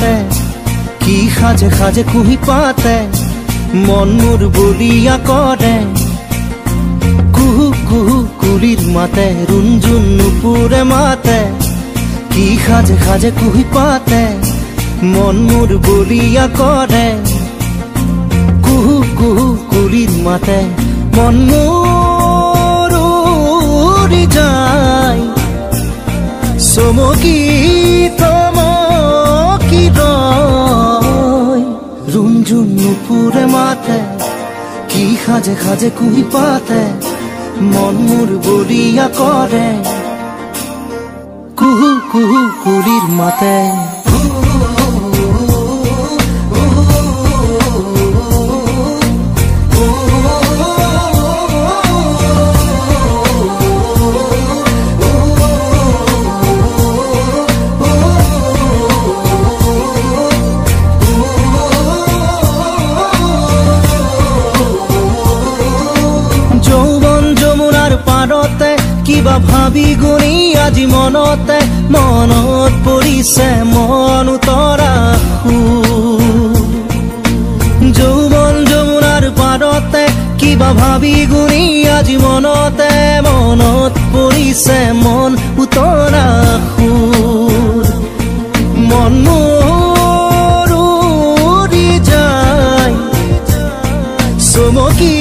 পাতে কি সাজে সাজে কুহি পাতে মন মোৰ বলিয়া কৰে কুহু কুহু কুলিৰ মাতে ৰুঞ্জুন নুপুৰে মাতে কি সাজে সাজে কুহি পাতে মন মোৰ বলিয়া কৰে কুহু কুহু কুলিৰ মাতে মন মোৰ উৰি যায় চমকি থমকি ৰয় ৰুঞ্জুন নুপুৰে মাতে কি সাজে সাজে কুহি পাতে মন মোৰ বলিয়া কৰে কুহু কুহু কুলিৰ মাতে কিবা ভাবি গুণি আজি মনতে মনত পৰিছে মন উতৰা যৌৱন যমুনাৰ পাৰতে কিবা ভাবি গুণি আজি মনতে মনত পৰিছে মন উতৰা মন মোৰ উৰি যায় চমকি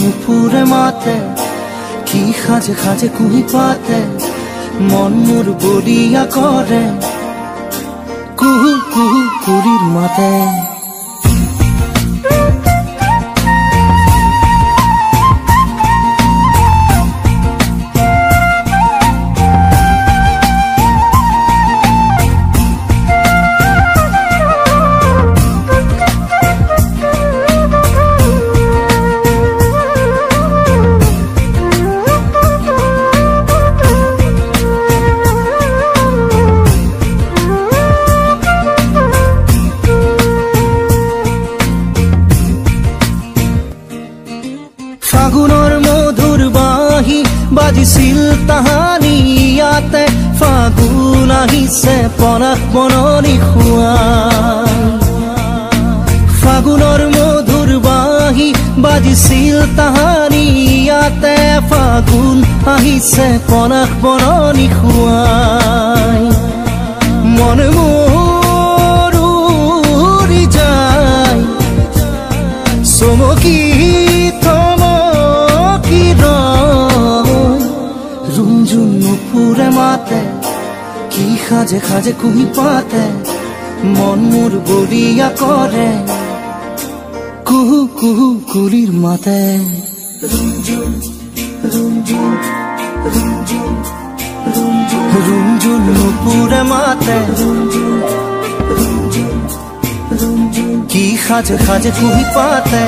নুপুৰে মাতে কি সাজে সাজে কুহি পাতে মন মোৰ বলিয়া কৰে কুহু কুহু কুলিৰ মাতে ফাগুনৰ মধুৰ বাঁহী বাজিছিল তাহানি ইয়াতে ফাগুন আহিছে পনাস বননি খুৱাই ফাগুনৰ মধুৰ বাঁহী বাজিছিল তাহানি ইয়াতে ফাগুন আহিছে পনাস বননি খুৱাই মন মোৰ উৰি যায় চমকি ৰুঞ্জুন নুপুৰে মাতে কি সাজে সাজে কুহি পাতে মন মোৰ বলিয়া কৰে কুহু কুহু কুলিৰ মাতে ৰুঞ্জুন ৰুঞ্জুন ৰুঞ্জুন ৰুঞ্জুন নুপুৰে মাতে কি সাজে সাজে কুহি পাতে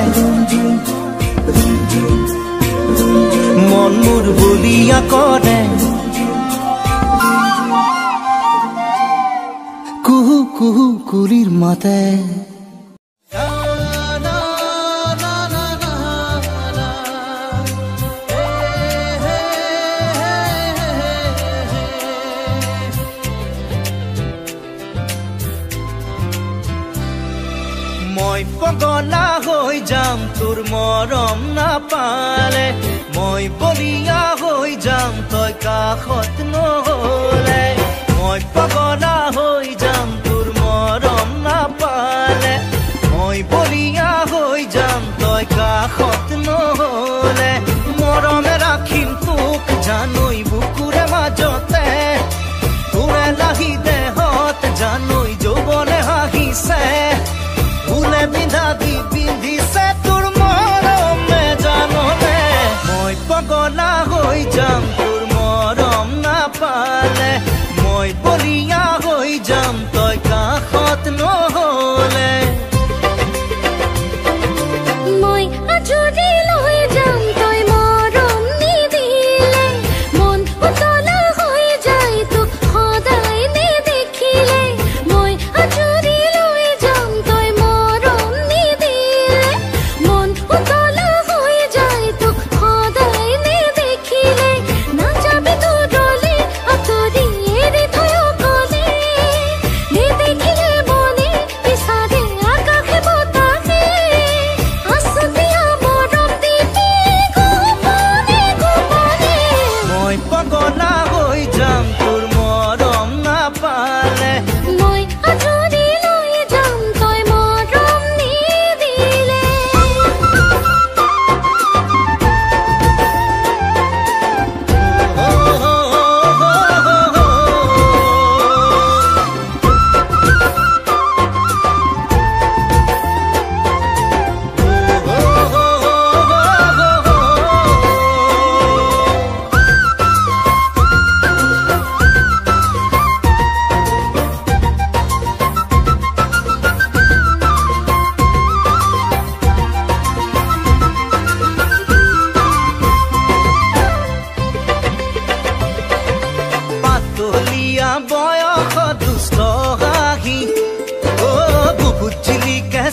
মন মোৰ বলিয়া কৰে কুহু কুহু কুলিৰ মাতে মই পগলা হৈ যাম তোৰ মৰম নাপালে মই বলিয়া হৈ যাম তই কাষত নহলে মই পগলা হৈ যাম তোৰ মৰম নাপালে মই বলিয়া হৈ যাম তই কাষত নহলে মৰমে ৰাখিম তোক জানৈ বুকুৰে মাজতে তোৰে লাগি দেহত জানৈ যৌৱনে হাঁহিছে ফুলে পিন্ধা দি পিন্ধিছে তোৰ মৰমে জাননে মই পগলা হৈ যাম তোৰ মৰম নাপালে মই বলিয়া হৈ যাম তই কাষত নহলে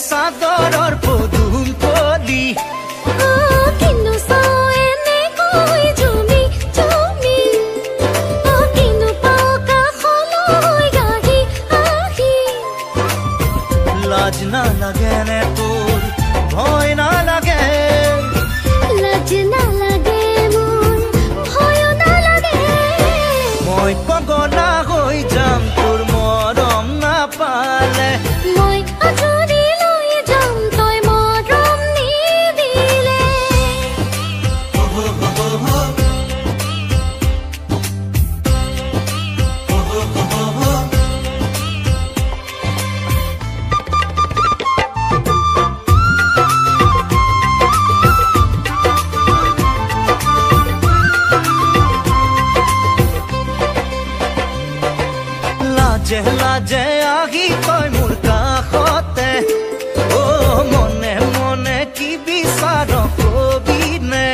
চাদৰৰ পদুম কলি কিনো চাও এনেকৈ জুমি জুমি কিনো পাও কাষলৈ গাড়ী আহি লাজ নালাগে নে তোৰ ভয় নালাগে লাজ নালাগে মোৰ ভয় নালাগে মই পগলা হৈ যাম তোৰ মৰম নাপালে মই আঁচনি লৈ যাম তই মৰম নিদিলে লাজে লাজে আহি তই মোৰ কাষতে অ মনে মনে কি বিচাৰ কবি নে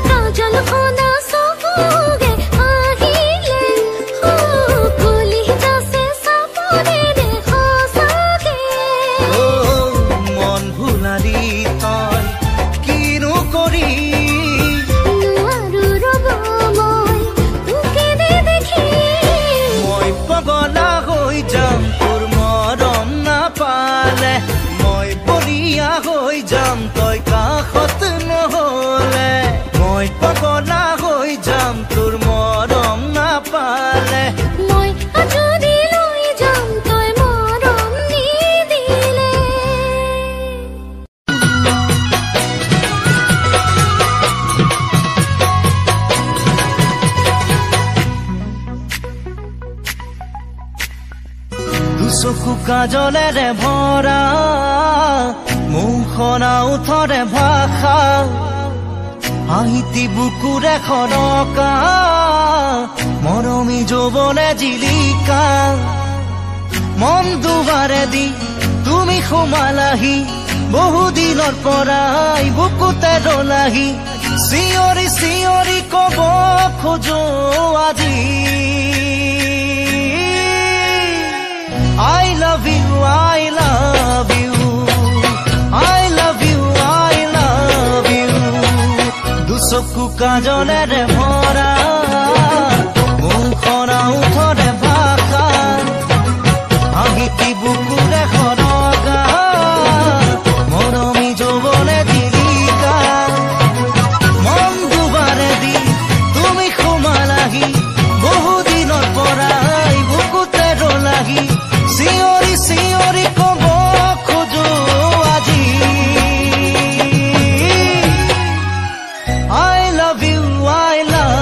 কাজল খনা চকুগে আহিলে কলি যাছে চাপৰে দে সঁচাকে অ মন ভুলাৰি তই কিনো কৰি নোৱাৰো ৰ'ব মই তোকে দেখি মই পগলা হৈ যাম তোৰ মৰম নাপালে মই বলিয়া হৈ যাম তই কাষত নহলে মই পগলা হৈ যাম তোৰ মৰম নাপালে মই আঁচনি লৈ যাম তই মৰম নিদিলে দুচকু কাজলেৰে ভৰা মুখনা উঠৰে ভাষা হাঁহিতি বুকুৰে খনকা মৰমী যৌৱনে জিলিকা মন দুবাৰে দি তুমি সোমালাহি বহুদিনৰ পৰাই বুকুতে ৰলাহি চিঞৰি চিঞৰি কব খোজো আজি I love you, I love you, I love you, I love you. দুচকু কাজলেৰে ভৰা মুখনা উঠৰে ভাষা হাঁহিতি বুকুৰে খনকা মৰমী যৌৱনে জিলিকা মন দুবাৰে দি তুমি সোমালাহি বহুদিনৰ পৰাই বুকুতে ৰলাহি চিঞৰি চিঞৰি কব খোজো আজি I love you, I love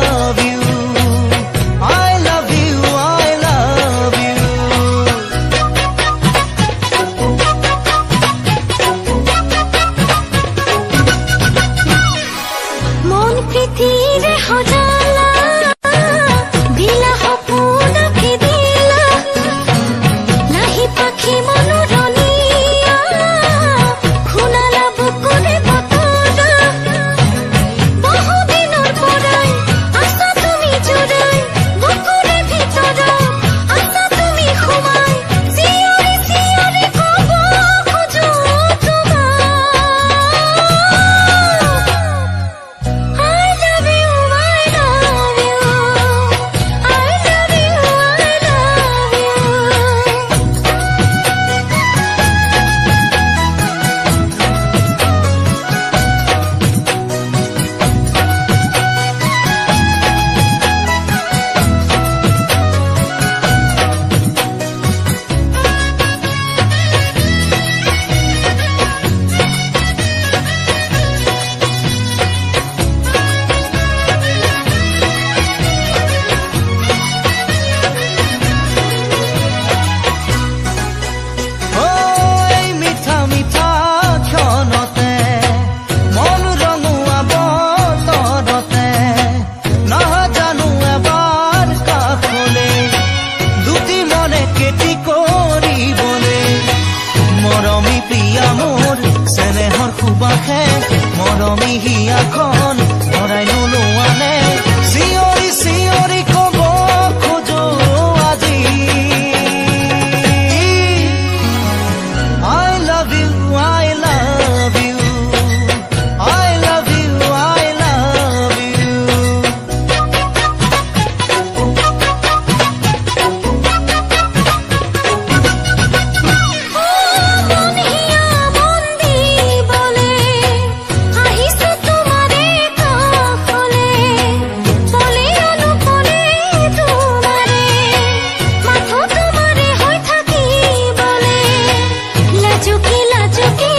লাজুকি লাজুকি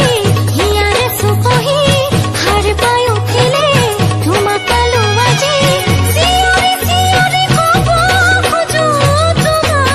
হিয়াৰে চুকহি হাৰ পাই উঠিলে ধুমাকালো আজি চিঞৰি চিঞৰি কব খোজো তোমাক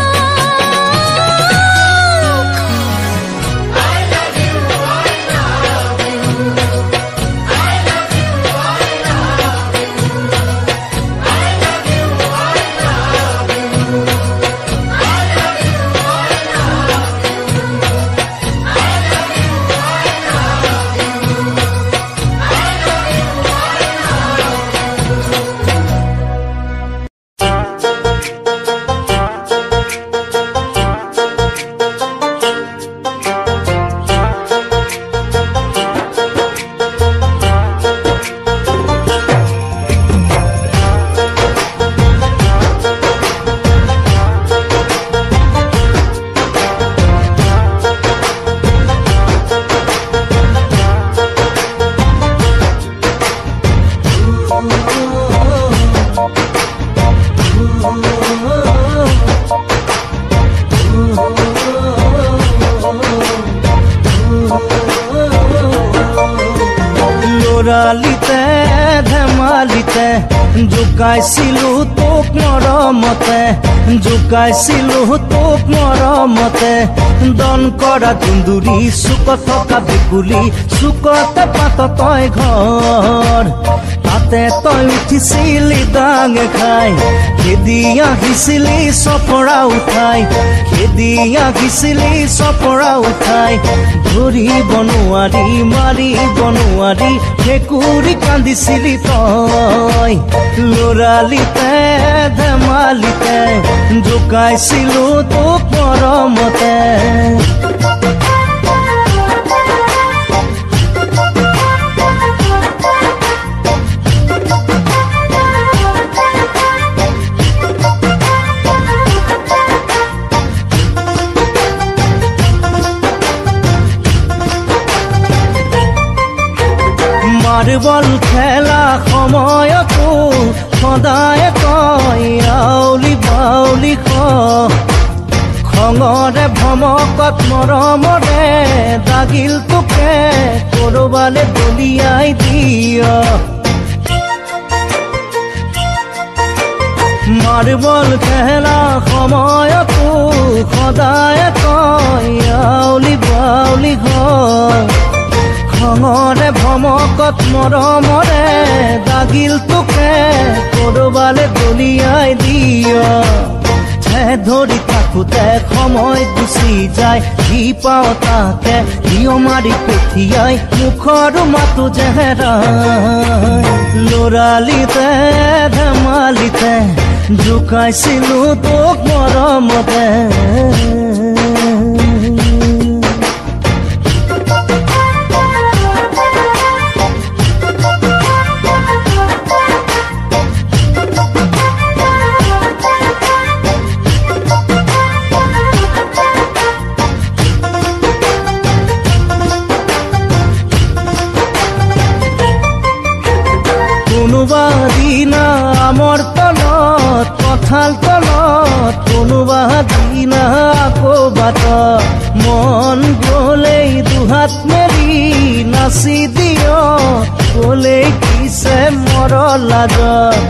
লৰালিতে ধেমালিতে জোকাইছিলো তোক মৰমতে জোকাইছিলো তোক মৰমতে দন কৰা দুন্দুৰি চুকত থকা ভেকুলী চুকতে পাত তই ঘৰ তাতে তই উঠিছিলি ডাঙ খাই খেদি আহিছিলি চপৰা উঠাই খেদি আহিছিলি চপৰা উঠাই ধৰিব নোৱাৰি মাৰিব নোৱাৰি ভেকুৰী কান্দিছিলি তই লৰালিতে ধেমালিতে জোকাইছিলো তোক মৰমতে মাৰ্বল খেলা সময়তো সদায় তই আউলি বাউলি খঙৰে ভমকত মৰমৰে দাগিল তোকে কৰবালে দলিয়াই দিয় মাৰ্বল খেলা সময়তো সদায় তই আউলি বাউলি খঙৰে ভমকত মৰমৰে দাগিল তোকে কৰবালে দলিয়াই দিয় ধৰি থাকোতে সময় গুচি যায় যি পাওঁ তাকে দিয় মাৰি পঠিয়াই মুখৰ মাতো জেহেৰাই লৰালিতে ধেমালিতে জোকাইছিলো তোক মৰমতে কোনোবা দিনা আমৰ তলত কঁঠাল তলত কোনোবা দিনা আকৌ বাটত মন গলেই দুহাত মেলি নাচি দিয় গলেই কিছে মৰ লাজত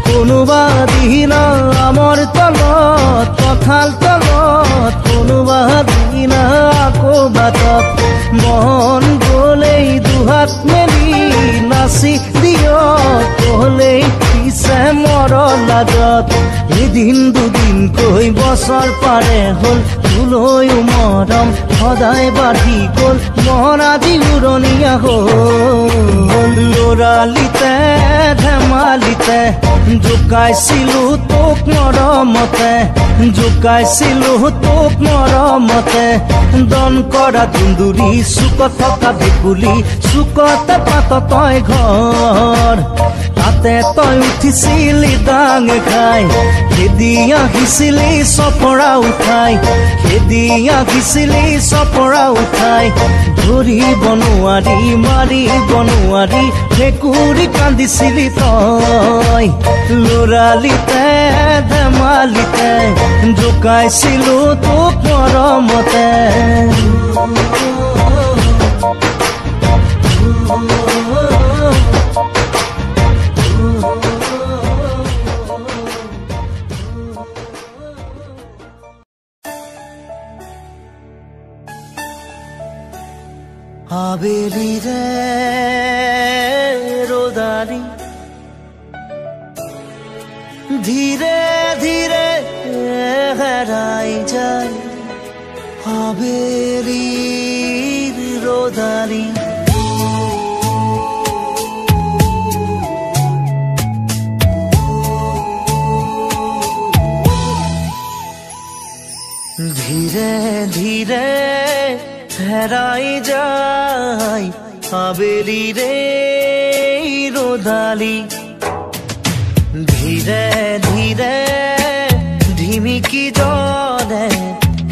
কোনোবা দিনা আমৰ তলত কঁঠাল তলত কোনোবা দিনা আকৌ বাটত মন গলেই দুহাত মেলি নাচি দিয় কলেই পিছে মৰ লাজত এদিন দুদিনকৈ বছৰ পাৰে হ'ল তোলৈও মৰম সদায় বাঢ়ি গ'ল মন আজি উৰণীয়া হ'ল লৰালিতে ধেমালিতে জোকাইছিলো তোক মৰমতে জোকাইছিলো তোক মৰমতে দন কৰা দুন্দুৰি চুকত থকা ভেকুলী চুকতে পাত তই ঘৰ তাতে তই উঠিছিলি ডাঙ খাই খেদি আহিছিলি চপৰা উঠাই খেদি দি আহিছিলি চপৰা উঠাই ধৰিব নোৱাৰি মাৰিব নোৱাৰি ভেকুৰি কান্দিছিলি তই লৰালিতে ধেমালিতে জোকাইছিলো তোক মৰমতে আবেলিৰে ৰ'দালি ধীৰে ধীৰে হেৰাই যায় আবেলিৰ ৰ'দালি ধীৰে ধীৰে হেৰাই যায় আবেলিৰে ৰ'দালি ধীৰে ধীৰে ধিমিকি জলে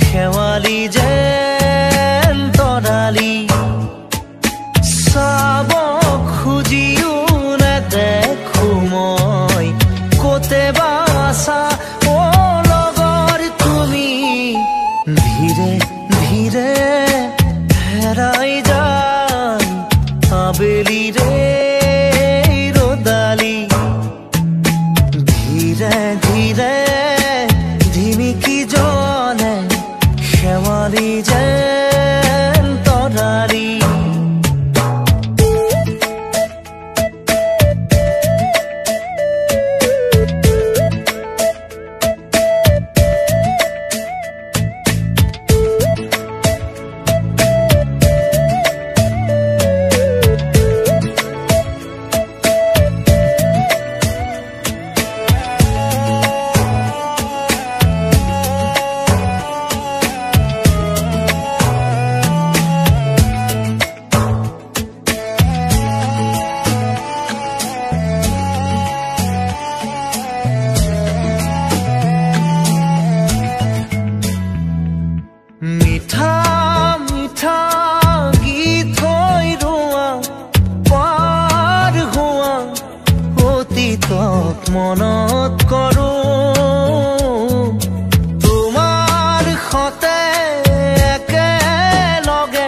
শেৱালি যেন তৰালি চাব খুজিও নেদেখো মই ক'তে বা আছা অ লগৰ তুমি ধীৰে ধীৰে হেৰাই যায় আবেলিৰে ৰ'দালি ধীৰে ধীৰে ধিমিকি জলে শেৱালি যেন তৰালি মনত কৰো তোমাৰ সতে একেলগে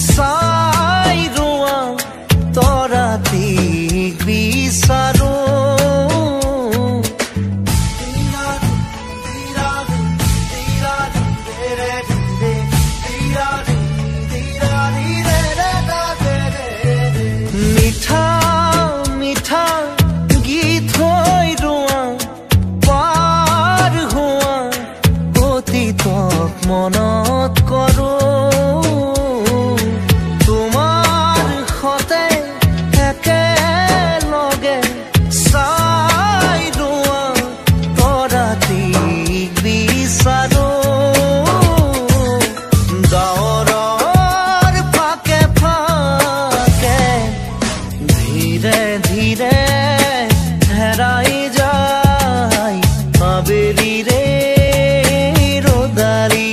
চাই ৰোৱা তৰাতিক বিচাৰো মিঠা মিঠা গীত হৈ ৰোৱা পাৰ হোৱা অতীতক মনত কৰো তোমাৰ সতে একেলগে চাই ৰোৱা তৰাতিক বিচাৰো ডাৱৰৰ ফাকে ফাকে ধীৰে ধীৰে হেৰাই যায় আবেলিৰে ৰ'দালি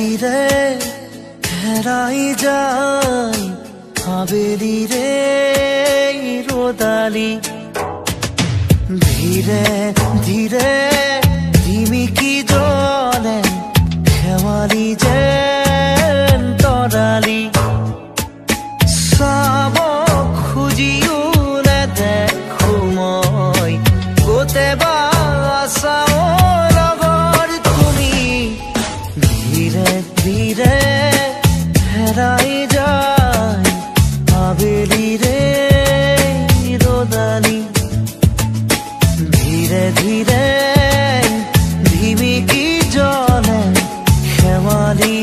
ধীৰে হেৰাই যায় আবেলি ৰে ৰোদালি ধীৰে ধীৰে ধিমিকি জলে খেৱালি যেন তৰালি চাব খুজিও নেদেখো মই গোটেবা চাও লগৰ তুমি ধীৰে ধীৰে হেৰাই যায় আবেলি ৰে ৰ'দালি ধীৰে ধীৰে ধিমিকি জলে খেৱালি